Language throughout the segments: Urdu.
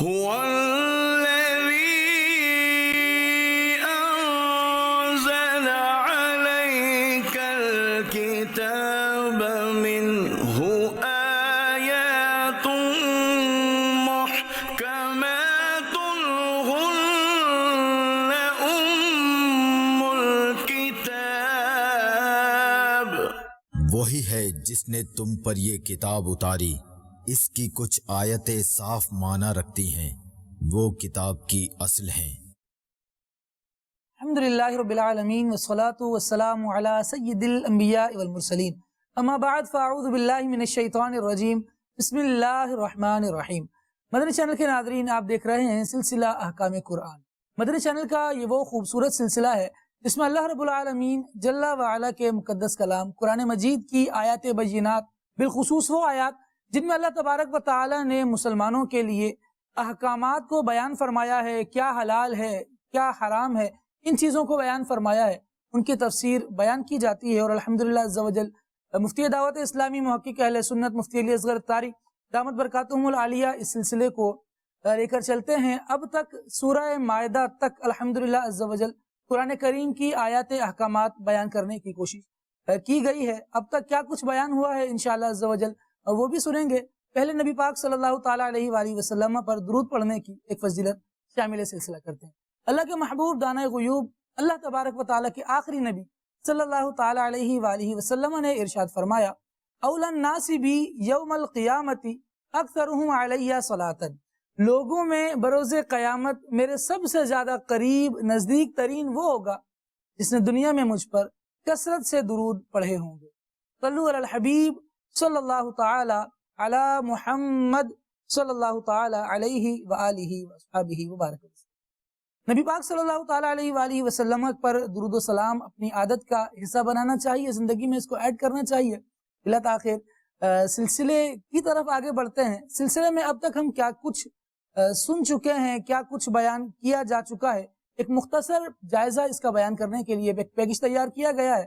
هو الذي أنزل عليك الكتاب منه آيات محكمات هن أم الكتاب. وہی ہے جس نے تم پر یہ کتاب اتاری، اس کی کچھ آیتیں صاف معنی رکھتی ہیں، وہ کتاب کی اصل ہیں۔ الحمدللہ رب العالمین والصلاة والسلام علی سید الانبیاء والمرسلین، اما بعد فاعوذ باللہ من الشیطان الرجیم، بسم اللہ الرحمن الرحیم۔ مدنی چینل کے ناظرین، آپ دیکھ رہے ہیں سلسلہ احکام قرآن۔ مدنی چینل کا یہ وہ خوبصورت سلسلہ ہے جس میں اللہ رب العالمین جل وعلا کے مقدس کلام قرآن مجید کی آیات بینات، بالخصوص وہ آیات جن میں اللہ تبارک و تعالی نے مسلمانوں کے لیے احکامات کو بیان فرمایا ہے، کیا حلال ہے کیا حرام ہے، ان چیزوں کو بیان فرمایا ہے، ان کی تفسیر بیان کی جاتی ہے۔ اور الحمدللہ عز و جل مفتی دعوت اسلامی محقق اہل سنت مفتی علی اصغر اتاری دامت برکاتہم العالیہ اس سلسلے کو لے کر چلتے ہیں۔ اب تک سورہ مائدہ تک الحمدللہ عز و جل قرآن کریم کی آیات احکامات بیان کرنے کی کوشش کی گئی ہے۔ اب تک کیا کچھ بیان ہوا ہے انشاءاللہ عز و جل وہ بھی سنیں گے۔ پہلے نبی پاک صلی اللہ تعالیٰ علیہ وآلہ وسلم پر درود پڑھنے کی ایک فضیلت شامل سلسلہ کرتے ہیں۔ اللہ کے محبوب دانۂ غیوب اللہ تبارک و تعالیٰ کے آخری نبی صلی اللہ تعالیٰ علیہ وآلہ وسلم نے ارشاد فرمایا، اولا الناس بی یوم القیامت اکثرہم علیہ صلاۃ، لوگوں میں بروز قیامت میرے سب سے زیادہ قریب نزدیک ترین وہ ہوگا جس نے دنیا میں مجھ پر کثرت سے درود پڑھے ہوں گے۔ صلو علی الحبیب صلی اللہ تعالی علی محمد صلی اللہ تعالی علیہ وآلہ وصحبہ وبارک وسلم۔ نبی پاک صلی اللہ تعالی علیہ وآلہ وسلم پر درود و سلام اپنی عادت کا حصہ بنانا چاہیے، زندگی میں اس کو ایڈ کرنا چاہیے۔ اللہ تاخیر سلسلے کی طرف آگے بڑھتے ہیں۔ سلسلے میں اب تک ہم کیا کچھ سن چکے ہیں، کیا کچھ بیان کیا جا چکا ہے، ایک مختصر جائزہ اس کا بیان کرنے کے لیے ایک پیکج تیار کیا گیا ہے۔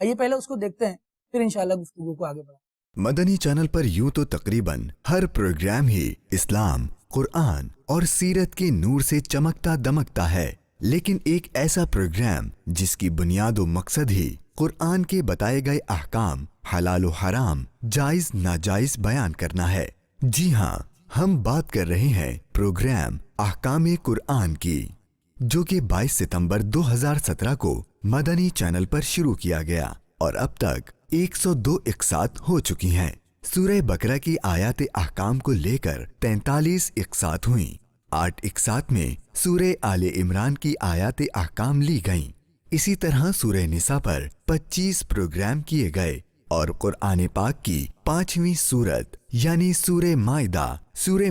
آئیے پہلے اس کو دیکھتے ہیں، پھر انشاءاللہ گفتگو کو آگے بڑھائیں۔ مدنی چینل پر یوں تو تقریباً ہر پروگرام ہی اسلام، قرآن اور سیرت کے نور سے چمکتا دمکتا ہے، لیکن ایک ایسا پروگرام جس کی بنیاد و مقصد ہی قرآن کے بتائے گئے احکام، حلال و حرام، جائز ناجائز بیان کرنا ہے۔ جی ہاں، ہم بات کر رہے ہیں پروگرام احکام قرآن کی، جو کہ 22 ستمبر 2017 کو مدنی چینل پر شروع کیا گیا اور اب تک 102 اقساط ہو چکی ہیں۔ سورہ بقرہ کی آیات احکام کو لے کر 43 اقساط ہوئیں۔ 8 اقساط میں سورہ آل عمران کی آیات احکام لی گئیں۔ اسی طرح سورہ نساء پر 25 پروگرام کیے گئے اور قرآن پاک کی 5ویں سورت یعنی سورہ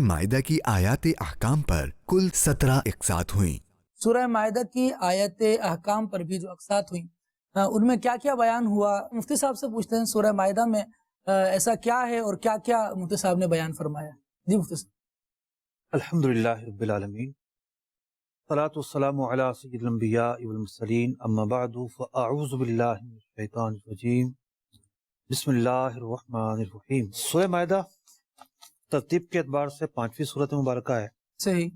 مائدہ کی آیات احکام پر کل 17 اقساط ہوئیں۔ سورہ مائدہ کی آیت احکام پر بھی جو اقساط ہوئیں ان میں کیا کیا بیان ہوا، مفتی صاحب سے پوچھتے ہیں سورہ مائدہ میں ایسا کیا ہے اور کیا کیا مفتی صاحب نے بیان فرمایا۔ جی مفتی صاحب۔ الحمدللہ رب العالمین، صلاۃ والسلام علی سید الانبیاء والمرسلین، اما بعد فاعوذ باللہ من الشیطان الرجیم، بسم اللہ الرحمن الرحیم۔ سورہ مائدہ ترتیب کے اعتبار سے 5ویں سورت مبارکہ ہے، صحیح،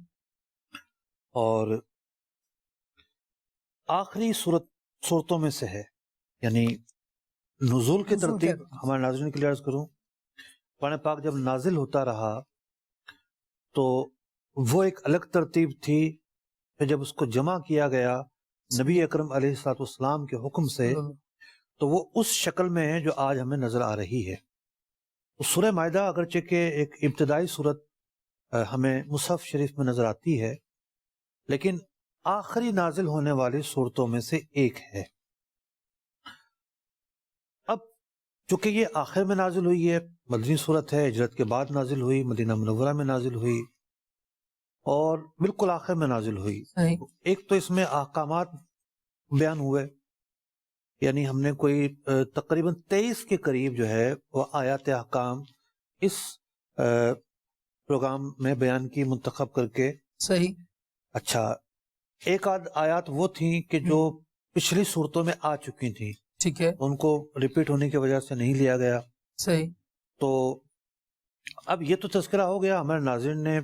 اور آخری صورتوں میں سے ہے، یعنی نزول کی ترتیب ہمارے ناظرین کے لیے عرض کروں، قرآن پاک جب نازل ہوتا رہا تو وہ ایک الگ ترتیب تھی، پھر جب اس کو جمع کیا گیا نبی اکرم علیہ السلام کے حکم سے تو وہ اس شکل میں ہے جو آج ہمیں نظر آ رہی ہے۔ سورہ مائدہ اگرچہ کہ ایک ابتدائی صورت ہمیں مصحف شریف میں نظر آتی ہے، لیکن آخری نازل ہونے والی صورتوں میں سے ایک ہے۔ اب چونکہ یہ آخر میں نازل ہوئی ہے، مدنی صورت ہے، ہجرت کے بعد نازل ہوئی، مدینہ منورہ میں نازل ہوئی اور بالکل آخر میں نازل ہوئی، ایک تو اس میں احکامات بیان ہوئے، یعنی ہم نے کوئی تقریباً 23 کے قریب جو ہے وہ آیات احکام اس پروگرام میں بیان کی، منتخب کر کے۔ صحیح۔ اچھا، ایک آدھ آیات وہ تھیں کہ جو پچھلی صورتوں میں آ چکی تھیں، ٹھیک ہے، ان کو ریپیٹ ہونے کی وجہ سے نہیں لیا گیا۔ صحیح۔ تو اب یہ تو تذکرہ ہو گیا، ہمارے ناظرین نے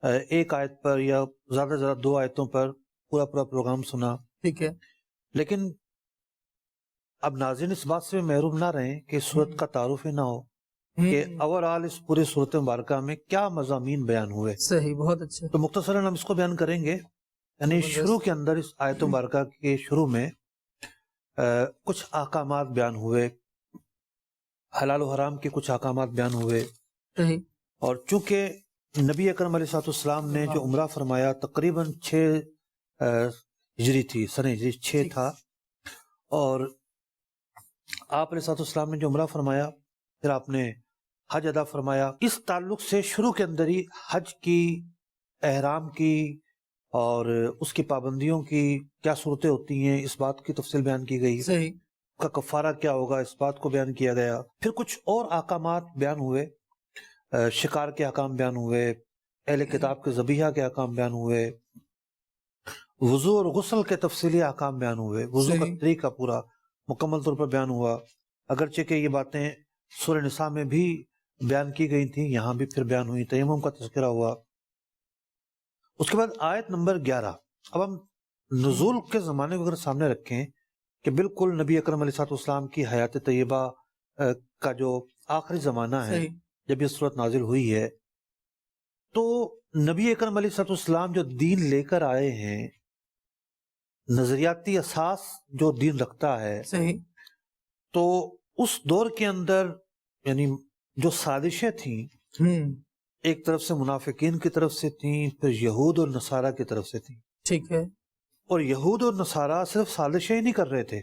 ایک آیت پر یا زیادہ سے زیادہ 2 آیتوں پر پورا پروگرام سنا. ٹھیک ہے. لیکن اب ناظرین اس بات سے محروم نہ رہیں کہ اس صورت کا تعارف ہی نہ ہو کہ اوورآل اس پورے صورت مبارکہ میں کیا مضامین بیان ہوئے. صحیح, بہت اچھا. تو مختصراً ہم اس کو بیان کریں گے. یعنی شروع کے اندر اس آیت مبارکہ کے شروع میں کچھ احکامات بیان ہوئے, حلال و حرام کے کچھ احکامات بیان ہوئے. صحیح. اور چونکہ نبی اکرم علیہ السلام نے جو عمرہ فرمایا تقریباً 6 ہجری تھی, سن ہجری 6 تھا, اور آپ علیہ السلام نے جو عمرہ فرمایا پھر آپ نے حج ادا فرمایا. اس تعلق سے شروع کے اندر ہی حج کی, احرام کی اور اس کی پابندیوں کی کیا صورتیں ہوتی ہیں اس بات کی تفصیل بیان کی گئی. صحیح. کا کفارہ کیا ہوگا اس بات کو بیان کیا گیا. پھر کچھ اور احکامات بیان ہوئے, شکار کے احکام بیان ہوئے, اہل کتاب کے ذبیحہ کے احکام بیان ہوئے, وضو اور غسل کے تفصیلی احکام بیان ہوئے, وضو کا طریقہ پورا مکمل طور پر بیان ہوا. اگرچہ کہ یہ باتیں سورہ نساء میں بھی بیان کی گئی تھیں, یہاں بھی پھر بیان ہوئی. تیمم کا تذکرہ ہوا. اس کے بعد آیت نمبر 11. اب ہم نزول کے زمانے کو اگر سامنے رکھیں کہ بالکل نبی اکرم علیہ السلام کی حیات طیبہ کا جو آخری زمانہ ہے جب یہ صورت نازل ہوئی ہے, تو نبی اکرم علیہ السلام جو دین لے کر آئے ہیں, نظریاتی اساس جو دین رکھتا ہے, صحیح. تو اس دور کے اندر یعنی جو سازشیں تھیں ایک طرف سے منافقین کی طرف سے تھیں, پھر یہود اور نصارہ کی طرف سے تھیں. ٹھیک ہے. اور یہود اور نصارہ صرف سازشیں ہی نہیں کر رہے تھے.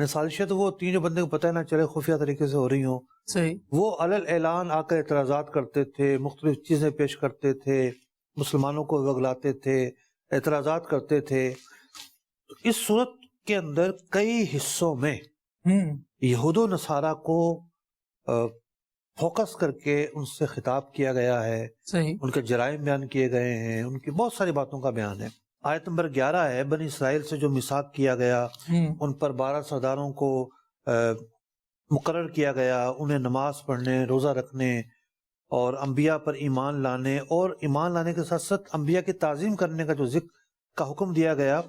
سازشیں تو وہ ہوتی ہیں جو بندے کو پتہ نہ چلے, خفیہ طریقے سے ہو رہی ہوں. صحیح. وہ علل اعلان آ کر اعتراضات کرتے تھے, مختلف چیزیں پیش کرتے تھے, مسلمانوں کو وگلاتے تھے, اعتراضات کرتے تھے. تو اس صورت کے اندر کئی حصوں میں یہود و نصارہ کو فوکس کر کے ان سے خطاب کیا گیا ہے. صحیح. ان کے جرائم بیان کیے گئے ہیں, ان کی بہت ساری باتوں کا بیان ہے. آیت نمبر 11 ہے, بنی اسرائیل سے جو میثاق کیا گیا, ان پر 12 سرداروں کو مقرر کیا گیا, انہیں نماز پڑھنے, روزہ رکھنے اور انبیاء پر ایمان لانے, اور ایمان لانے کے ساتھ ساتھ انبیاء کی تعظیم کرنے کا جو ذکر کا حکم دیا گیا,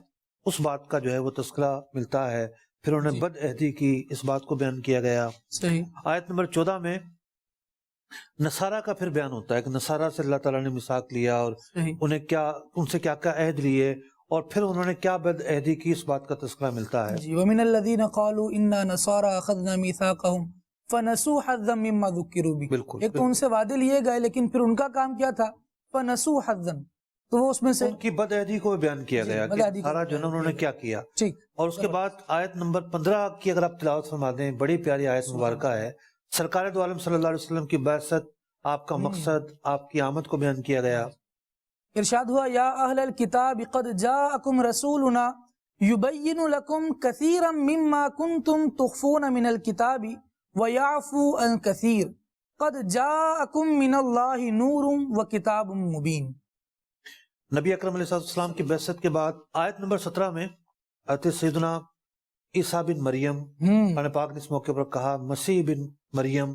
اس بات کا جو ہے وہ تذکرہ ملتا ہے. پھر انہوں نے بد عہدی کی, اس بات کو بیان کیا گیا. صحیح. آیت نمبر 14 میں نصارہ کا پھر بیان ہوتا ہے کہ نصارہ سے اللہ تعالیٰ نے میثاق لیا اور انہیں کیا, ان سے کیا کیا عہد لیے, اور پھر انہوں نے کیا بد عہدی کی, اس بات کا تذکرہ ملتا ہے. وَمِنَ الَّذِينَ قَالُوا إِنَّا نَصَارَى أَخَذْنَا مِيثَاقَهُمْ فَنَسُوا حَظًّا مِمَّا ذُكِّرُوا بِهِ. بالکل. ایک تو ان سے وعدے لیے گئے لیکن پھر ان کا کام کیا تھا, فَنَسُوا حَظًّا, تو وہ اس میں سے ان کی بد عہدی کو بیان کیا گیا کہ سارا جو انہوں نے کیا کیا. ٹھیک. اور اس کے بعد آیت نمبر 15 کی اگر آپ تلاوت فرما دیں, بڑی پیاری آیت مبارکہ ہے. سرکار دو عالم صلی اللہ علیہ وسلم کی بعثت, آپ کا مقصد, آپ کی آمد کو بیان کیا گیا. ارشاد ہوا, یا اہل الکتاب قد جاءکم رسولنا یبین لکم کثیرا مما کنتم تخفون من الکتاب ویعفو عن کثیر قد جاءکم من اللہ نور وکتاب مبین. نبی اکرم علیہ السلام کی بعثت کے بعد آیت نمبر 17 میں حضرت سیدنا عیسیٰ بن مریم, قرآن پاک نے اس موقع پر کہا مسیح بن مریم,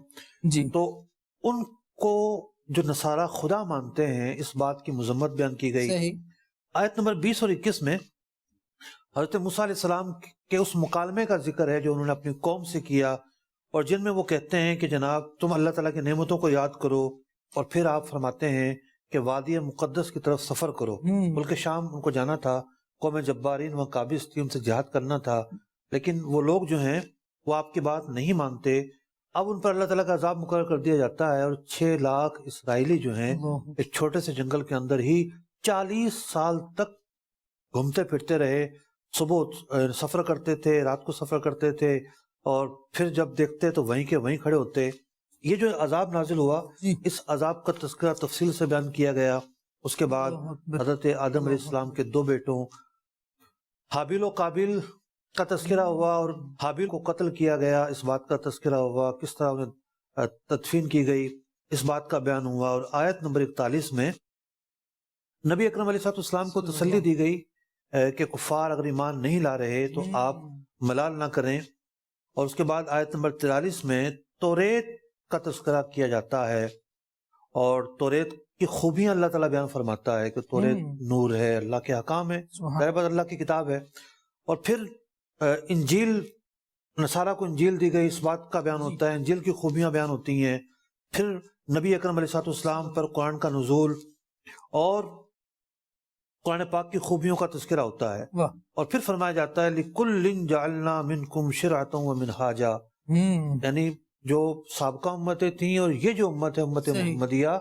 تو ان کو جو نصارہ خدا مانتے ہیں اس بات کی مذمت بیان کی گئی. صحیح. آیت نمبر 20 اور 21 میں حضرت موسیٰ علیہ السلام کے اس مکالمے کا ذکر ہے جو انہوں نے اپنی قوم سے کیا, اور جن میں وہ کہتے ہیں کہ جناب تم اللہ تعالیٰ کی نعمتوں کو یاد کرو, اور پھر آپ فرماتے ہیں کہ وادی مقدس کی طرف سفر کرو. ملک شام ان کو جانا تھا, قوم جبارین و قابض تھی, ان سے جہاد کرنا تھا, لیکن وہ لوگ جو ہیں وہ آپ کی بات نہیں مانتے. اب ان پر اللہ تعالیٰ کا عذاب مقرر کر دیا جاتا ہے, اور 6 لاکھ اسرائیلی جو ہیں ایک چھوٹے سے جنگل کے اندر ہی 40 سال تک گھومتے پھرتے رہے. صبح سفر کرتے تھے, رات کو سفر کرتے تھے, اور پھر جب دیکھتے تو وہیں کے وہیں کھڑے ہوتے. یہ جو عذاب نازل ہوا, اس عذاب کا تذکرہ تفصیل سے بیان کیا گیا. اس کے بعد حضرت آدم علیہ السلام کے 2 بیٹوں حابیل و قابیل کا تذکرہ ہوا, اور حابیل کو قتل کیا گیا, اس بات کا تذکرہ ہوا. کس طرح انہیں تدفین کی گئی, اس بات کا بیان ہوا. اور آیت نمبر 41 میں نبی اکرم علیہ السلام کو تسلی دی گئی کہ کفار اگر ایمان نہیں لا رہے تو آپ ملال نہ کریں. اور اس کے بعد آیت نمبر 43 میں توریت کا تذکرہ کیا جاتا ہے, اور توریت کی خوبیاں اللہ تعالیٰ بیان فرماتا ہے کہ توریت نور ہے، اللہ کے احکام ہے، ظاہر بات اللہ کی کتاب ہے. اور پھر انجیل، نصارہ کو انجیل دی گئی، اس بات کا بیان ہوتا ہے، انجیل کی خوبیاں بیان ہوتی ہیں. پھر نبی اکرم علیہ السلام پر قرآن کا نزول اور قرآن پاک کی خوبیوں کا تذکرہ ہوتا ہے. اور پھر فرمایا جاتا ہے لِكُلٍّ جَعَلْنَا مِنْكُمْ شِرْعَةً وَمِنْهَاجًا، یعنی جو سابقہ امتیں تھیں اور یہ جو امت ہے امت محمدیہ،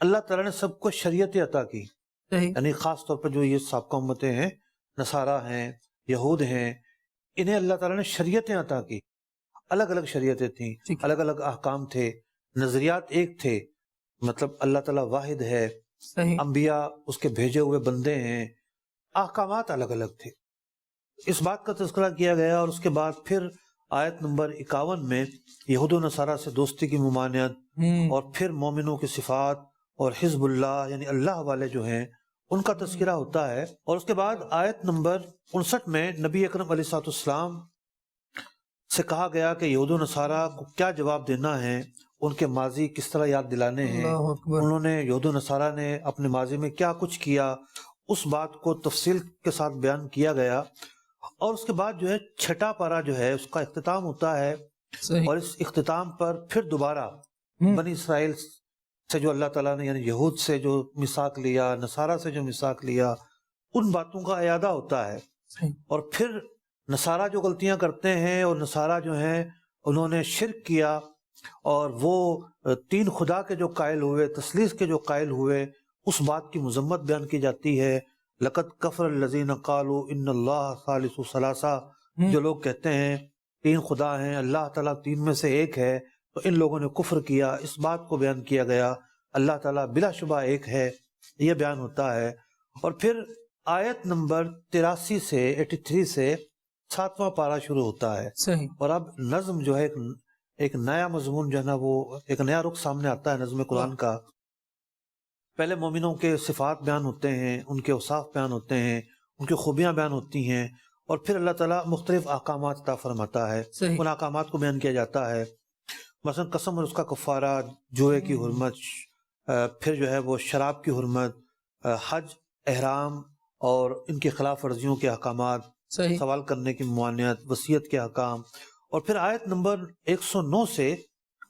اللہ تعالیٰ نے سب کو شریعت عطا کی. یعنی خاص طور پر جو یہ سابقہ امتیں ہیں، نصارہ ہیں، یہود ہیں، انہیں اللہ تعالیٰ نے شریعتیں عطا کی. الگ الگ شریعتیں تھیں، الگ الگ احکام تھے، نظریات ایک تھے. مطلب اللہ تعالیٰ واحد ہے، انبیاء اس کے بھیجے ہوئے بندے ہیں، احکامات الگ الگ تھے. اس بات کا تذکرہ کیا گیا. اور اس کے بعد پھر آیت نمبر 51 میں یہود و نصارہ سے دوستی کی ممانعت، اور پھر مومنوں کی صفات اور حزب اللہ یعنی اللہ والے جو ہیں ان کا تذکرہ ہوتا ہے. اور اس کے بعد آیت نمبر 59 میں نبی اکرم علیہ السلام سے کہا گیا کہ یہود و نصارہ کو کیا جواب دینا ہے، ان کے ماضی کس طرح یاد دلانے ہیں، انہوں نے یہود و نصارہ نے اپنے ماضی میں کیا کچھ کیا، اس بات کو تفصیل کے ساتھ بیان کیا گیا. اور اس کے بعد جو ہے چھٹا پارہ جو ہے اس کا اختتام ہوتا ہے. اور اس اختتام پر پھر دوبارہ بنی اسرائیل سے جو اللہ تعالیٰ نے یعنی یہود سے جو میثاق لیا، نصارہ سے جو میثاق لیا، ان باتوں کا اعادہ ہوتا ہے. اور پھر نصارہ جو غلطیاں کرتے ہیں، اور نصارہ جو ہیں انہوں نے شرک کیا اور وہ تین خدا کے جو قائل ہوئے، تثلیث کے جو قائل ہوئے، اس بات کی مذمت بیان کی جاتی ہے. لقد کفر الذین قالوا ان اللہ ثالث ثلاثہ، جو لوگ کہتے ہیں تین خدا ہیں، اللہ تعالیٰ تین میں سے ایک ہے، تو ان لوگوں نے کفر کیا. اس بات کو بیان کیا گیا. اللہ تعالیٰ بلا شبہ ایک ہے، یہ بیان ہوتا ہے. اور پھر آیت نمبر 83 سے 83 سے 7واں پارہ شروع ہوتا ہے. اور اب نظم جو ہے ایک نیا مضمون جو ہے نا، وہ ایک نیا رخ سامنے آتا ہے نظم قرآن کا. پہلے مومنوں کے صفات بیان ہوتے ہیں، ان کے اوصاف بیان ہوتے ہیں، ان کی خوبیاں بیان ہوتی ہیں، اور پھر اللہ تعالیٰ مختلف احکامات عطا فرماتا ہے. ان احکامات کو بیان کیا جاتا ہے. مثلا قسم اور اس کا کفارہ، جوئے کی حرمت، پھر جو ہے وہ شراب کی حرمت، حج، احرام اور ان کی خلاف ورزیوں کے احکامات، سوال کرنے کی ممانعت، وصیت کے احکام. اور پھر آیت نمبر 109 سے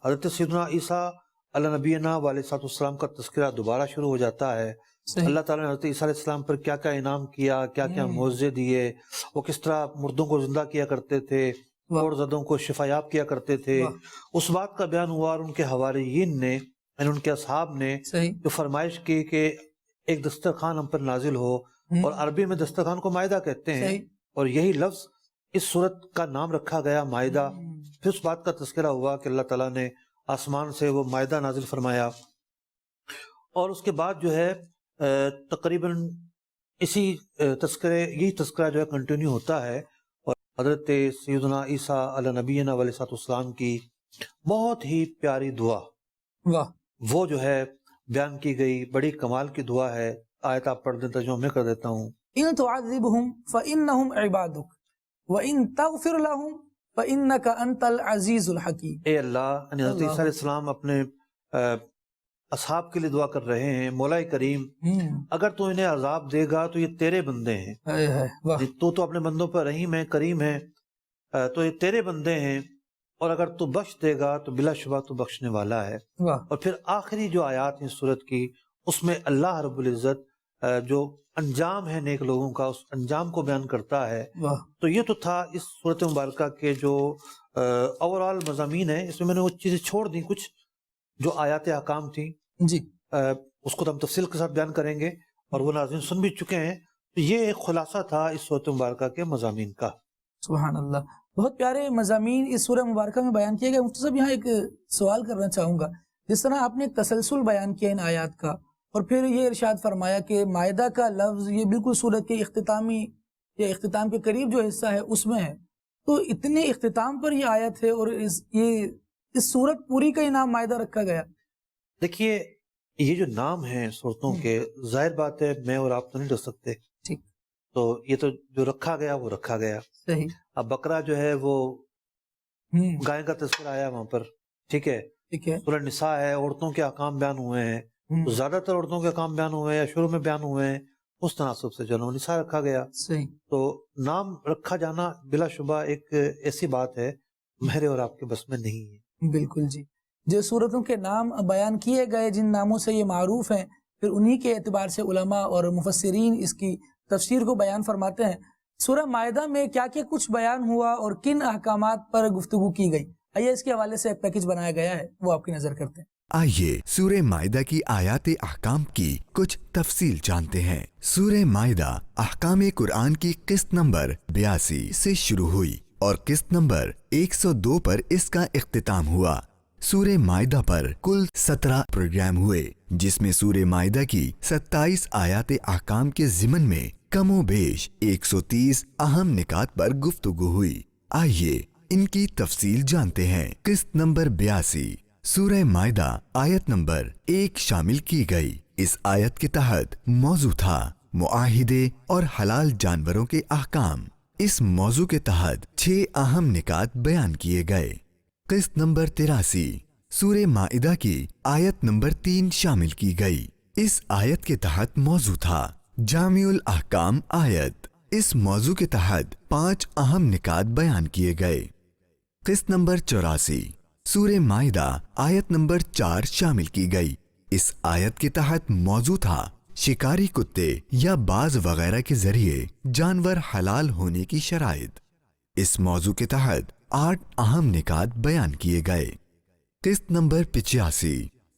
حضرت سیدنا عیسیٰ علیہ نبینا علیہ السلام کا تذکرہ دوبارہ شروع ہو جاتا ہے. اللہ تعالیٰ نے حضرت عیسیٰ علیہ السلام پر کیا کیا انعام کیا، کیا کیا معجزے دیے، وہ کس طرح مردوں کو زندہ کیا کرتے تھے، اور زدوں کو شفایاب کیا کرتے تھے. اس بات کا بیان ہوا. اور ان کے حواریین نے یعنی ان کے اصحاب نے جو فرمائش کی کہ ایک دسترخوان ہم پر نازل ہو، اور عربی میں دسترخوان کو مائدہ کہتے ہیں، اور یہی لفظ اس صورت کا نام رکھا گیا مائدہ. پھر اس بات کا تذکرہ ہوا کہ اللہ تعالیٰ نے آسمان سے وہ مائدہ نازل فرمایا. اور اس کے بعد جو ہے تقریباً اسی یہی تذکرہ جو ہے کنٹینیو ہوتا ہے. اور حضرت سیدنا عیسیٰ علیہ نبینا علیہ السلام کی بہت ہی پیاری دعا وہ جو ہے بیان کی گئی. بڑی کمال کی دعا ہے. آیت آپ پڑھ دیں، ترجمہ میں کر دیتا ہوں. ان تعذبهم فانهم عبادك وان تغفر لهم فانك انت العزیز الحکیم. اے اللہ، یعنی حضرت عیسیٰ علیہ السلام اپنے اصحاب کے لیے دعا کر رہے ہیں. مولا کریم، اگر تو انہیں عذاب دے گا تو یہ تیرے بندے ہیں. تو اپنے بندوں پر رحیم ہے، کریم ہے، تو یہ تیرے بندے ہیں. اور اگر تو بخش دے گا تو بلا شبہ تو بخشنے والا ہے. اور پھر آخری جو آیات ہیں سورت کی، اس میں اللہ رب العزت جو انجام ہے نیک لوگوں کا، اس انجام کو بیان کرتا ہے. تو یہ تو تھا اس سورت مبارکہ کے جو اوورال مضامین ہیں. اس میں نے وہ چیزیں چھوڑ دیں کچھ جو آیات احکام تھیں، اس کو تو ہم تفصیل کے ساتھ بیان کریں گے، اور وہ ناظرین سن بھی چکے ہیں. تو یہ ایک خلاصہ تھا اس سورت مبارکہ کے مضامین کا. سبحان اللہ، بہت پیارے مضامین اس سورہ مبارکہ میں بیان کیے گئے. مفتی صاحب، یہاں ایک سوال کرنا چاہوں گا. جس طرح آپ نے تسلسل بیان کیا ان آیات کا، اور پھر یہ ارشاد فرمایا کہ مائدہ کا لفظ یہ بالکل سورت کے اختتامی یا اختتام کے قریب جو حصہ ہے اس میں ہے، تو اتنے اختتام پر یہ آیت ہے، اور اس سورت پوری کا ہی نام مائدہ رکھا گیا. دیکھیے، یہ جو نام ہیں صورتوں کے، ظاہر بات ہے میں اور آپ تو نہیں رکھ سکتے. ٹھیک، تو یہ تو جو رکھا گیا وہ رکھا گیا. صحیح. اب بقرہ جو ہے وہ گائے کا تذکرہ آیا وہاں پر، ٹھیک ہے، ٹھیک ہے. سورہ نساء ہے، عورتوں کے احکام بیان ہوئے ہیں، تو زیادہ تر عورتوں کے احکام بیان ہوئے ہیں یا شروع میں بیان ہوئے ہیں، اس تناسب سے جو نساء رکھا گیا. صحیح. تو نام رکھا جانا بلا شبہ ایک ایسی بات ہے میرے اور آپ کے بس میں نہیں ہے. بالکل جی. جو صورتوں کے نام بیان کیے گئے جن ناموں سے یہ معروف ہیں، پھر انہی کے اعتبار سے علماء اور مفسرین اس کی تفسیر کو بیان فرماتے ہیں. سورہ مائدہ میں کیا کیا کچھ بیان ہوا اور کن احکامات پر گفتگو کی گئی، آئیے اس کے حوالے سے ایک پیکج بنایا گیا ہے، وہ آپ کی نظر کرتے ہیں. آئیے سورہ مائدہ کی آیات احکام کی کچھ تفصیل جانتے ہیں. سورہ مائدہ احکام قرآن کی قسط نمبر 82 سے شروع ہوئی اور قسط نمبر 102 پر اس کا اختتام ہوا. سورہ مائدہ پر کل 17 پروگرام ہوئے، جس میں سورہ مائدہ کی 27 آیات احکام کے ضمن میں کم و بیش 130 اہم نکات پر گفتگو ہوئی. آئیے ان کی تفصیل جانتے ہیں. قسط نمبر 82 سورہ مائدہ آیت نمبر 1 شامل کی گئی. اس آیت کے تحت موضوع تھا معاہدے اور حلال جانوروں کے احکام. اس موضوع کے تحت 6 اہم نکات بیان کیے گئے. قسط نمبر 83 سورہ مائدہ کی آیت نمبر 3 شامل کی گئی. اس آیت کے تحت موضوع تھا جامع الاحکام آیت. اس موضوع کے تحت 5 اہم نکات بیان کیے گئے. قسط نمبر 84 سورہ مائدہ آیت نمبر 4 شامل کی گئی. اس آیت کے تحت موضوع تھا شکاری کتے یا باز وغیرہ کے ذریعے جانور حلال ہونے کی شرائط. اس موضوع کے تحت 8 اہم نکات بیان کیے گئے. قسط نمبر 85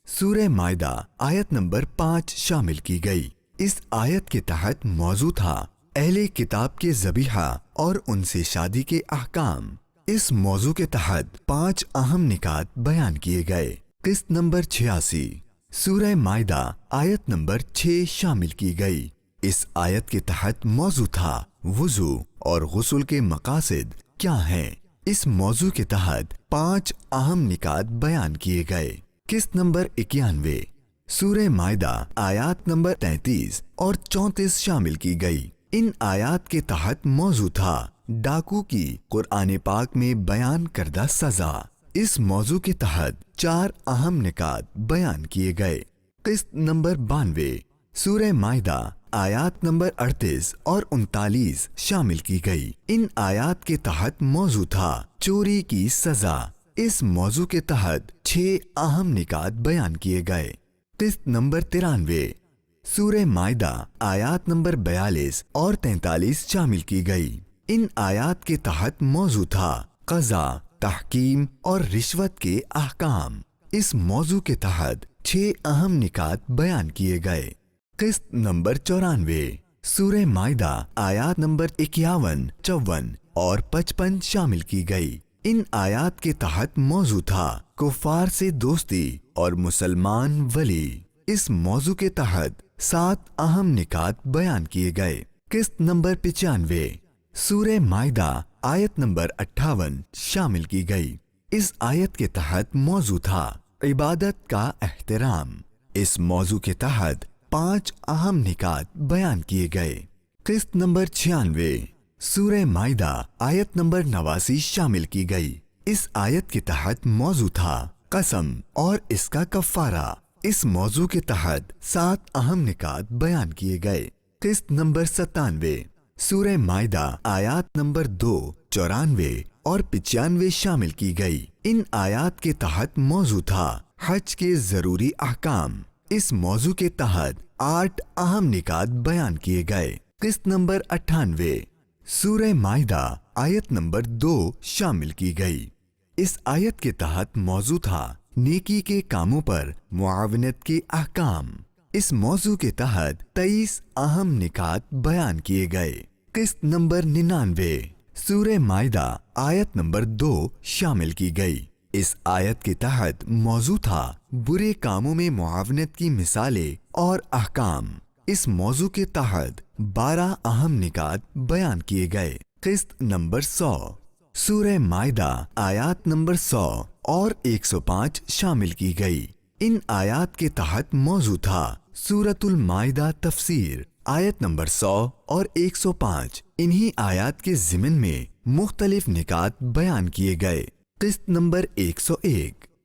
سورہ مائدہ آیت نمبر 5 شامل کی گئی. اس آیت کے تحت موضوع تھا اہل کتاب کے ذبیحہ اور ان سے شادی کے احکام. اس موضوع کے تحت 5 اہم نکات بیان کیے گئے. قسط نمبر 86 سورہ مائدہ آیت نمبر 6 شامل کی گئی. اس آیت کے تحت موضوع تھا وضو اور غسل کے مقاصد کیا ہیں. اس موضوع کے تحت 5 اہم نکات بیان کیے گئے. قسط نمبر 91 سورہ مائدہ آیات نمبر 33 اور 34 شامل کی گئی. ان آیات کے تحت موضوع تھا ڈاکو کی قرآن پاک میں بیان کردہ سزا. اس موضوع کے تحت 4 اہم نکات بیان کیے گئے. قسط نمبر 92 سورہ مائدہ آیات نمبر 38 اور 39 شامل کی گئی. ان آیات کے تحت موضوع تھا چوری کی سزا. اس موضوع کے تحت 6 اہم نکات بیان کیے گئے. قسط نمبر 93 سورہ مائدہ آیات نمبر 42 اور 43 شامل کی گئی. ان آیات کے تحت موضوع تھا قضا، تحکیم اور رشوت کے احکام. اس موضوع کے تحت 6 اہم نکات بیان کیے گئے. قسط نمبر 94 سورہ مائدہ آیات نمبر 51، 54 اور 55 شامل کی گئی. ان آیات کے تحت موضوع تھا کفار سے دوستی اور مسلمان ولی. اس موضوع کے تحت 7 اہم نکات بیان کیے گئے. قسط نمبر 95 سورہ مائدہ آیت نمبر 58 شامل کی گئی. اس آیت کے تحت موضوع تھا عبادت کا احترام. اس موضوع کے تحت 5 اہم نکات بیان کیے گئے. قسط نمبر 96 سورہ مائدہ آیت نمبر 89 شامل کی گئی. اس آیت کے تحت موضوع تھا قسم اور اس کا کفارہ. اس موضوع کے تحت 7 اہم نکات بیان کیے گئے. قسط نمبر 97 سورہ مائدہ آیات نمبر 2، 94 اور 95 شامل کی گئی. ان آیات کے تحت موضوع تھا حج کے ضروری احکام. اس موضوع کے تحت 8 اہم نکات بیان کیے گئے. قسط نمبر 98 سورہ مائدہ آیت نمبر 2 شامل کی گئی. اس آیت کے تحت موضوع تھا نیکی کے کاموں پر معاونت کے احکام. اس موضوع کے تحت 23 اہم نکات بیان کیے گئے. قسط نمبر 99 سورہ مائدہ آیت نمبر 2 شامل کی گئی. اس آیت کے تحت موضوع تھا برے کاموں میں معاونت کی مثالیں اور احکام. اس موضوع کے تحت 12 اہم نکات بیان کیے گئے. قسط نمبر 100 سورہ مائدہ آیات نمبر 100 اور 105 شامل کی گئی. ان آیات کے تحت موضوع تھا سورۃ المائدہ تفسیر آیت نمبر 100 اور 105. انہی آیات کے ضمن میں مختلف نکات بیان کیے گئے. قسط نمبر 101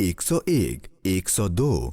101, 102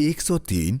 103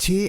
6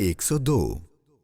102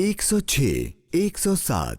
106, 107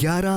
11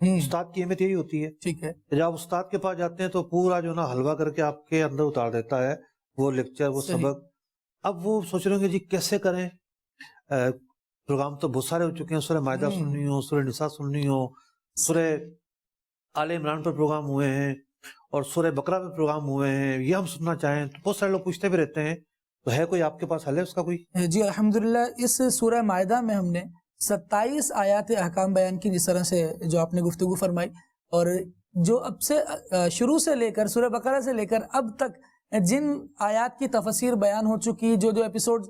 استاد کی اہمیت یہی ہوتی ہے. ٹھیک ہے. جب آپ استاد کے پاس جاتے ہیں تو پورا جو نا حلوہ کر کے آپ کے اندر اتار دیتا ہے وہ لیکچر، وہ سبق. اب وہ سوچ رہے ہوں گے جی کیسے کریں. پروگرام تو بہت سارے ہو چکے ہیں، سورہ مائدہ سننی ہو، سورہ نساء سننی ہو، سورہ آل عمران پر پروگرام ہوئے ہیں اور سورہ بقرہ پر پروگرام ہوئے ہیں، یہ ہم سننا چاہیں تو بہت سارے لوگ پوچھتے بھی رہتے ہیں. تو ہے کوئی آپ کے پاس حل ہے اس کا کوئی؟ جی الحمدللہ، اس سورہ مائدہ میں ہم نے 27 آیات احکام بیان کی، جس طرح سے جو آپ نے گفتگو فرمائی، اور جو اب سے شروع سے لے کر سورہ بقرہ سے لے کر اب تک جن آیات کی تفسیر بیان ہو چکی، جو ایپیسوڈ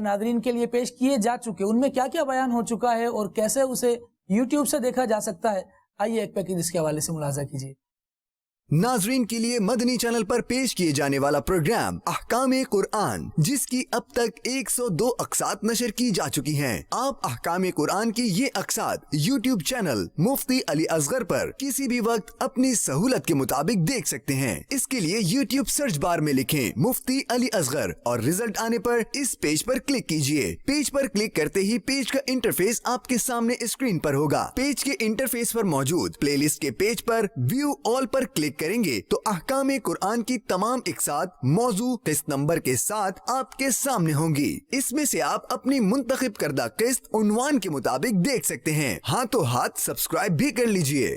ناظرین کے لیے پیش کیے جا چکے، ان میں کیا کیا بیان ہو چکا ہے اور کیسے اسے یوٹیوب سے دیکھا جا سکتا ہے، آئیے ایک پیکج اس کے حوالے سے ملاحظہ کیجیے. ناظرین کے لیے مدنی چینل پر پیش کیے جانے والا پروگرام احکام قرآن، جس کی اب تک 102 اقساط نشر کی جا چکی ہیں. آپ احکام قرآن کی یہ اقساط یوٹیوب چینل مفتی علی اصغر پر کسی بھی وقت اپنی سہولت کے مطابق دیکھ سکتے ہیں. اس کے لیے یوٹیوب سرچ بار میں لکھیں مفتی علی اصغر اور رزلٹ آنے پر اس پیج پر کلک کیجیے. پیج پر کلک کرتے ہی پیج کا انٹرفیس آپ کے سامنے اسکرین پر ہوگا. پیج کے انٹرفیس پر موجود پلے لسٹ کے پیج پر ویو آل پر کلک کریں گے تو احکام قرآن کی تمام اقساط موضوع قسط نمبر کے ساتھ آپ کے سامنے ہوں گی. اس میں سے آپ اپنی منتخب کردہ قسط عنوان کے مطابق دیکھ سکتے ہیں. ہاتھوں ہاتھ سبسکرائب بھی کر لیجئے.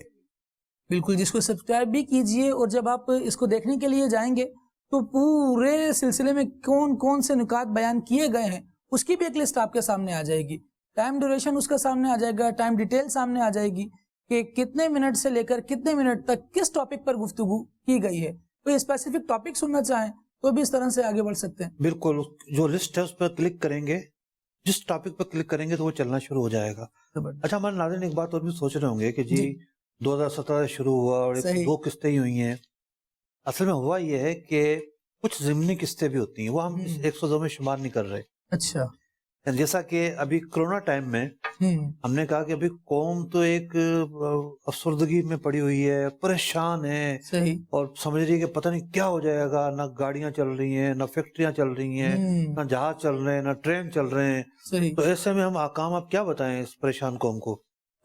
بالکل، جس کو سبسکرائب بھی کیجئے، اور جب آپ اس کو دیکھنے کے لیے جائیں گے تو پورے سلسلے میں کون کون سے نکات بیان کیے گئے ہیں اس کی بھی ایک لسٹ آپ کے سامنے آ جائے گی. ٹائم ڈیوریشن اس کا سامنے آ جائے گا، ٹائم ڈیٹیل سامنے آ جائے گی کہ کتنے منٹ سے لے کر کتنے منٹ تک کس ٹاپک پر گفتگو کی گئی ہے. کوئی اسپیسیفک ٹاپک سننا چاہیں تو بھی اس طرح سے آگے بڑھ سکتے ہیں. بالکل، جو لسٹ ہے اس پر کلک کریں گے، جس ٹاپک پر کلک کریں گے تو وہ چلنا شروع ہو جائے گا. اچھا، ہمارے ناظرین ایک بات اور بھی سوچ رہے ہوں گے کہ جی 2017 سے شروع ہوا اور 2 قسطیں ہی ہوئی ہیں. اصل میں ہوا یہ ہے کہ کچھ ضمنی قسطیں بھی ہوتی ہیں، وہ ہم 102 میں شمار نہیں کر رہے. اچھا، جیسا کہ ابھی کرونا ٹائم میں ہم نے کہا کہ ابھی قوم تو ایک افسردگی میں پڑی ہوئی ہے، پریشان ہے، اور سمجھ رہی ہے کہ پتہ نہیں کیا ہو جائے گا. نہ گاڑیاں چل رہی ہیں، نہ فیکٹریاں چل رہی ہیں، نہ جہاز چل رہے ہیں، نہ ٹرین چل رہے ہیں. تو ایسے میں ہم احکام آپ کیا بتائیں اس پریشان قوم کو.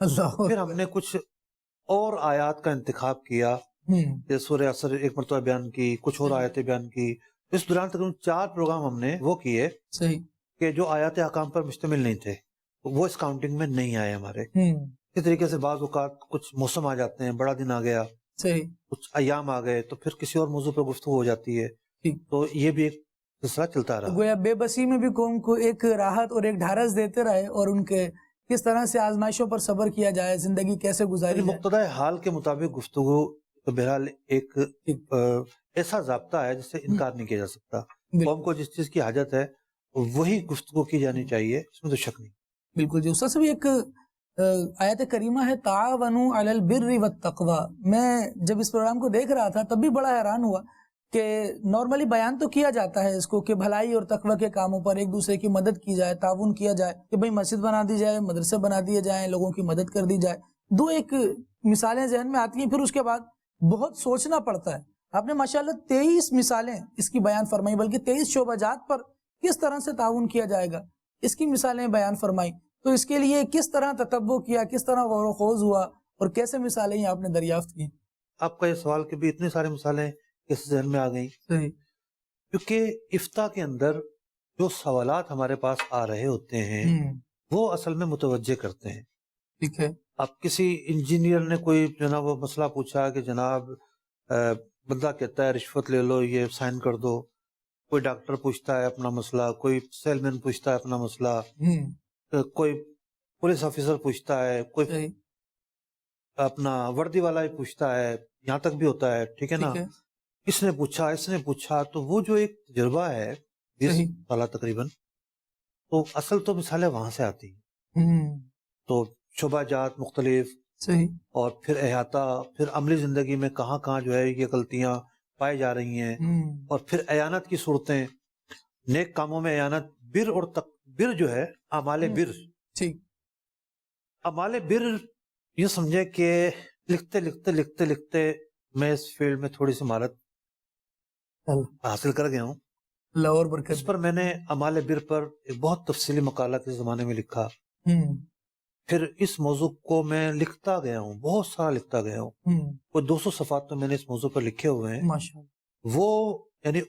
پھر ہم نے کچھ اور آیات کا انتخاب کیا، جیسے سورہ عصر ایک مرتبہ بیان کی، کچھ اور آیتیں بیان کی. اس دوران تقریباً 4 پروگرام ہم نے وہ کیے کہ جو آیات احکام پر مشتمل نہیں تھے، وہ اس کاؤنٹنگ میں نہیں آئے ہمارے. اس طریقے سے بعض اوقات کچھ موسم آ جاتے ہیں، بڑا دن آ گیا، کچھ ایام آ گئے، تو پھر کسی اور موضوع پر گفتگو ہو جاتی ہے. تو یہ بھی ایک سلسلہ چلتا رہا. گویا بے بسی میں بھی قوم کو ایک راحت اور ایک ڈھارس دیتے رہے، اور ان کے کس طرح سے آزمائشوں پر صبر کیا جائے، زندگی کیسے گزاری جائے. مقتضی حال کے مطابق گفتگو تو بہرحال ایک ایسا ضابطہ ہے جس سے انکار نہیں کیا جا سکتا. قوم کو جس چیز کی حاجت ہے وہی گفتگو کی جانی چاہیے، اس میں تو شک نہیں. بالکل جی. استاد صاحب، ایک آیت کریمہ ہے تعاونوا علی البر والتقوی. میں جب اس پروگرام کو دیکھ رہا تھا تب بھی بڑا حیران ہوا کہ نارملی بیان تو کیا جاتا ہے اس کو کہ بھلائی اور تقوی کے کاموں پر ایک دوسرے کی مدد کی جائے، تعاون کیا جائے، کہ بھئی مسجد بنا دی جائے، مدرسے بنا دیے جائیں، لوگوں کی مدد کر دی جائے. 2 ایک مثالیں ذہن میں آتی ہیں، پھر اس کے بعد بہت سوچنا پڑتا ہے. آپ نے ماشاءاللہ 23 مثالیں اس کی بیان فرمائی، بلکہ 23 شعبہ جات پر کس طرح سے تعاون کیا جائے گا اس کی مثالیں بیان فرمائی. تو اس کے لیے کس طرح تتبع کیا، کس طرح غور و خوض ہوا، اور کیسے مثالیں آپ نے دریافت کی؟ آپ کا یہ سوال کہ بھی اتنی ساری مثالیں کس ذہن میں آ گئیں، کیونکہ افتاء کے اندر جو سوالات ہمارے پاس آ رہے ہوتے ہیں وہ اصل میں متوجہ کرتے ہیں. ٹھیک ہے. اب کسی انجینئر نے کوئی جناب وہ مسئلہ پوچھا کہ جناب بندہ کہتا ہے رشوت لے لو، یہ سائن کر دو. کوئی ڈاکٹر پوچھتا ہے اپنا مسئلہ، کوئی سیل مین پوچھتا ہے اپنا مسئلہ، کوئی پولیس آفیسر پوچھتا ہے، کوئی اپنا وردی والا ہی پوچھتا ہے، یہاں تک بھی ہوتا ہے. ٹھیک ہے نا، اس نے پوچھا، اس نے پوچھا. تو وہ جو ایک تجربہ ہے 20 سالہ تقریباً، تو اصل تو مثالیں وہاں سے آتی ہیں. تو شعبہ جات مختلف، اور پھر احاطہ، پھر عملی زندگی میں کہاں کہاں جو ہے یہ غلطیاں پائی جا رہی ہیں، اور پھر اعانت کی صورتیں، نیک کاموں میں اعانت. بر اور بر جو ہے اعمال بر، اعمال بر یہ سمجھے کہ لکھتے لکھتے لکھتے لکھتے میں اس فیلڈ میں تھوڑی سی مہارت حاصل کر گیا ہوں. اس پر میں نے اعمال بر پر ایک بہت تفصیلی مقالہ کے زمانے میں لکھا. پھر اس موضوع کو میں لکھتا گیا ہوں، بہت سارا لکھتا گیا ہوں، کوئی 200 صفحات تو میں نے اس موضوع پر لکھے ہوئے ہیں. ماشاءاللہ. وہ یعنی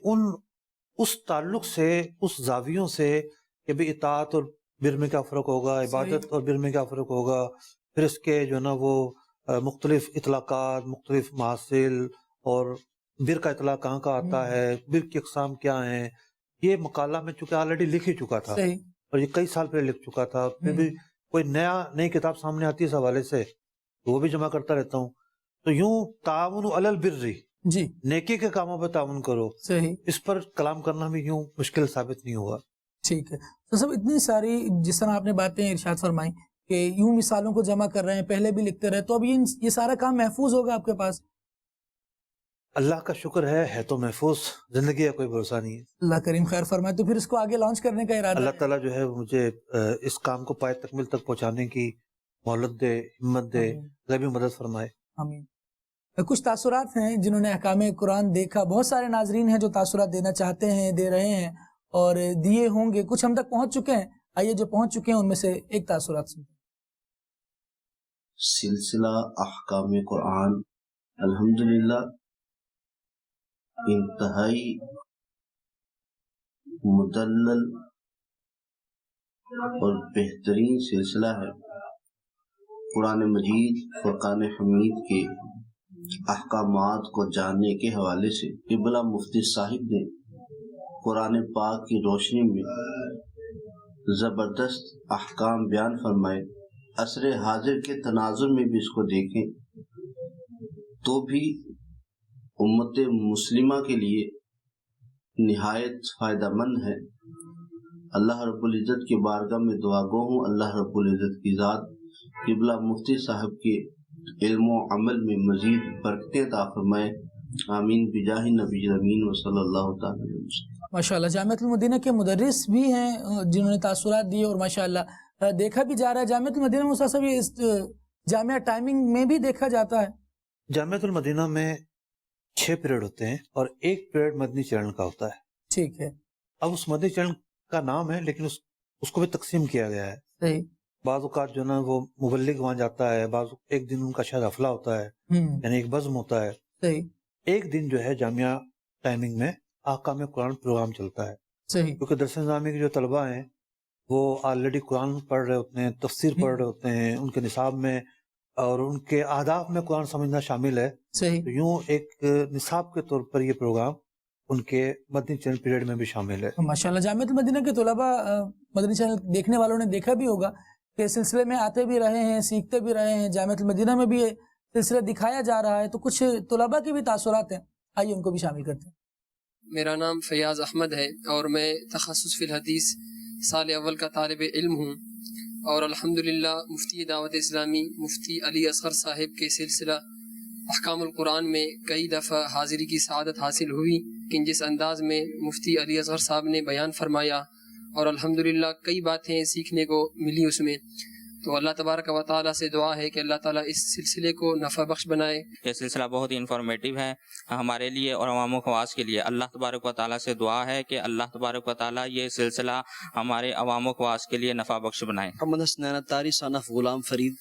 اس تعلق سے، اس زاویوں سے کہ بھی اطاعت اور بر میں کیا فرق ہوگا، عبادت اور بر میں کیا فرق ہوگا، پھر اس کے جو ہے نا وہ مختلف اطلاقات، مختلف محاصل، اور بر کا اطلاق کہاں کا آتا ہے، بر کی اقسام کیا ہیں. یہ مقالہ میں چونکہ آلریڈی لکھ ہی چکا تھا اور یہ کئی سال پہلے لکھ چکا تھا. پھر بھی کوئی نئی کتاب سامنے آتی ہے اس حوالے سے تو وہ بھی جمع کرتا رہتا ہوں. تو یوں تعاون علی البر، جی نیکی کے کاموں پر تعاون کرو، صحیح. اس پر کلام کرنا بھی یوں مشکل ثابت نہیں ہوا. ٹھیک ہے. تو سب اتنی ساری جس طرح آپ نے باتیں ارشاد فرمائی کہ یوں مثالوں کو جمع کر رہے ہیں، پہلے بھی لکھتے رہے، تو اب یہ سارا کام محفوظ ہوگا آپ کے پاس؟ اللہ کا شکر ہے تو محفوظ. زندگی کا کوئی بھروسہ نہیں ہے. اللہ کریم خیر فرمائے. تو پھر اس کو آگے لانچ کرنے کا ارادہ؟ اللہ تعالیٰ جو ہے مجھے اس کام کو پائے تکمیل تک پہنچانے کی مہلت دے، ہمت دے، غیبی مدد فرمائے. آمین. کچھ تاثرات ہیں جنہوں نے احکام قرآن دیکھا، بہت سارے ناظرین ہیں جو تاثرات دینا چاہتے ہیں، دے رہے ہیں اور دیے ہوں گے، کچھ ہم تک پہنچ چکے ہیں. آئیے جو پہنچ چکے ہیں ان میں سے ایک تاثرات سنتے ہیں. سلسلہ احکام قرآن الحمدللہ انتہائی مدلل اور بہترین سلسلہ ہے. قرآن مجید فرقان حمید کے احکامات کو جاننے کے حوالے سے قبلہ مفتی صاحب نے قرآن پاک کی روشنی میں زبردست احکام بیان فرمائے. عصر حاضر کے تناظر میں بھی اس کو دیکھیں تو بھی امت مسلمہ کے لیے نہایت فائدہ مند ہے. اللہ رب العزت کی بارگاہ میں دعا گو ہوں اللہ رب العزت کی ذات قبلہ مفتی صاحب کے علم و عمل میں مزید برکتیں عطا فرمائے. آمین بجاہ نبی امین و صلی اللہ تعالی علیہ وسلم. ماشاءاللہ. جامعۃ المدینہ کے مدرس بھی ہیں جنہوں نے تاثرات دیے اور ماشاءاللہ دیکھا بھی جا رہا ہے. جامعۃ المدینہ میں صاحب یہ اس جامعہ ٹائمنگ میں بھی دیکھا جاتا ہے؟ جامعۃ المدینہ میں 6 پیریڈ ہوتے ہیں اور 1 پیریڈ مدنی چینل کا ہوتا ہے. ٹھیک ہے. اب اس مدنی چینل کا نام ہے لیکن اس کو بھی تقسیم کیا گیا ہے. صحیح. بعض اوقات جو نا وہ مبلغ وہاں جاتا ہے، بعض ایک دن ان کا شاید حفلہ ہوتا ہے، یعنی ایک بزم ہوتا ہے. صحیح. ایک دن جو ہے جامعہ ٹائمنگ میں احکام قرآن پروگرام چلتا ہے. صحیح. کیونکہ درس نظامی کے جو طلبہ ہیں وہ آلریڈی قرآن پڑھ رہے ہوتے ہیں، تفسیر پڑھ رہے ہوتے ہیں، ان کے نصاب میں اور ان کے اہداف میں قرآن سمجھنا شامل ہے. صحیح. تو یوں ایک نصاب کے طور پر یہ پروگرام ان کے مدنی چینل پیریڈ میں بھی شامل ہے. ماشاءاللہ. جامعۃ المدینہ کے طلبہ مدنی چینل دیکھنے والوں نے دیکھا بھی ہوگا کہ سلسلے میں آتے بھی رہے ہیں، سیکھتے بھی رہے ہیں. جامعۃ المدینہ میں بھی یہ سلسلہ دکھایا جا رہا ہے، تو کچھ طلبہ کے بھی تاثرات ہیں، آئیے ان کو بھی شامل کرتے ہیں. میرا نام فیاض احمد ہے اور میں تخصص فی الحدیث سال اول کا طالب علم ہوں، اور الحمدللہ مفتی دعوت اسلامی مفتی علی اصغر صاحب کے سلسلہ احکام القرآن میں کئی دفعہ حاضری کی سعادت حاصل ہوئی. کہ جس انداز میں مفتی علی اصغر صاحب نے بیان فرمایا اور الحمدللہ کئی باتیں سیکھنے کو ملی اس میں، تو اللہ تبارک و تعالیٰ سے دعا ہے کہ اللہ تعالیٰ اس سلسلے کو نفع بخش بنائے. یہ سلسلہ بہت ہی انفارمیٹیو ہے ہمارے لیے اور عوام و خواص کے لیے. اللہ تبارک و تعالیٰ سے دعا ہے کہ اللہ تبارک و تعالیٰ یہ سلسلہ ہمارے عوام و خواص کے لیے نفع بخش بنائے. محمد حسنین الطاری صن آف غلام فرید،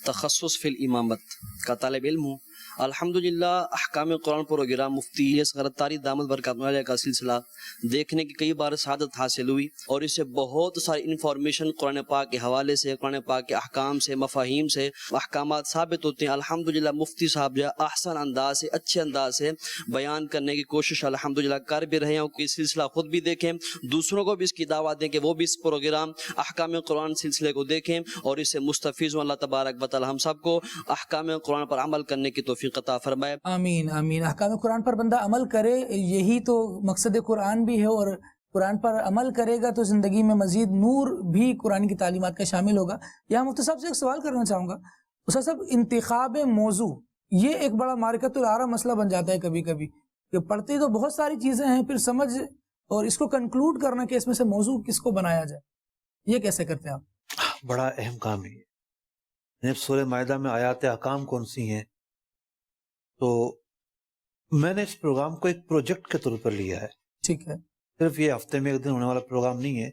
تخصص فی الامامت کا طالب علم ہوں. الحمدللہ احکام قرآن پروگرام مفتی اصغر الطاری دامت برکاتہ علیہ کا سلسلہ دیکھنے کی کئی بار سعادت حاصل ہوئی، اور اس سے بہت ساری انفارمیشن قرآن پاک کے حوالے سے، قرآن پاک کے احکام سے، مفاہیم سے احکامات ثابت ہوتے ہیں. الحمدللہ مفتی صاحب جو احسن انداز سے، اچھے انداز سے بیان کرنے کی کوشش الحمدللہ کر بھی رہے ہیں. کہ سلسلہ خود بھی دیکھیں، دوسروں کو بھی اس کی دعوت دیں کہ وہ بھی اس پروگرام احکام قرآن سلسلے کو دیکھیں اور اس سے مستفیض ہوں. اللہ تبارک و تعالی ہم سب کو احکام قرآن پر عمل کرنے کی توفیق عطا فرمائے. آمین آمین. احکام قرآن پر بندہ عمل کرے، یہی تو مقصد قرآن بھی ہے، اور قرآن پر عمل کرے گا تو زندگی میں مزید نور بھی قرآن کی تعلیمات کا شامل ہوگا. یہاں مفتی صاحب سے ایک سوال کرنا چاہوں گا. استاد صاحب، انتخاب موضوع یہ ایک بڑا معرکۃ العرب مسئلہ بن جاتا ہے کبھی کبھی، کہ پڑھتے تو بہت ساری چیزیں ہیں، پھر سمجھ اور اس کو کنکلوڈ کرنا کہ اس میں سے موضوع کس کو بنایا جائے، یہ کیسے کرتے ہیں آپ؟ بڑا اہم کام ہے. جب سورہ مائدہ میں آیات احکام کون سی ہیں، تو میں نے اس پروگرام کو ایک پروجیکٹ کے طور پر لیا ہے. ٹھیک ہے. صرف یہ ہفتے میں ایک دن ہونے والا پروگرام نہیں ہے،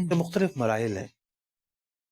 کہ مختلف مراحل ہیں.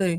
صحیح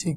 ٹھیک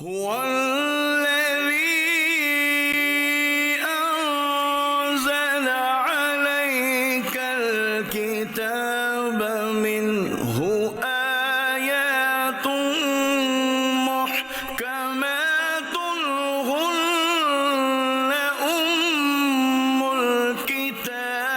هو الذي أنزل عليك الكتاب منه آيات محكمات هن أم الكتاب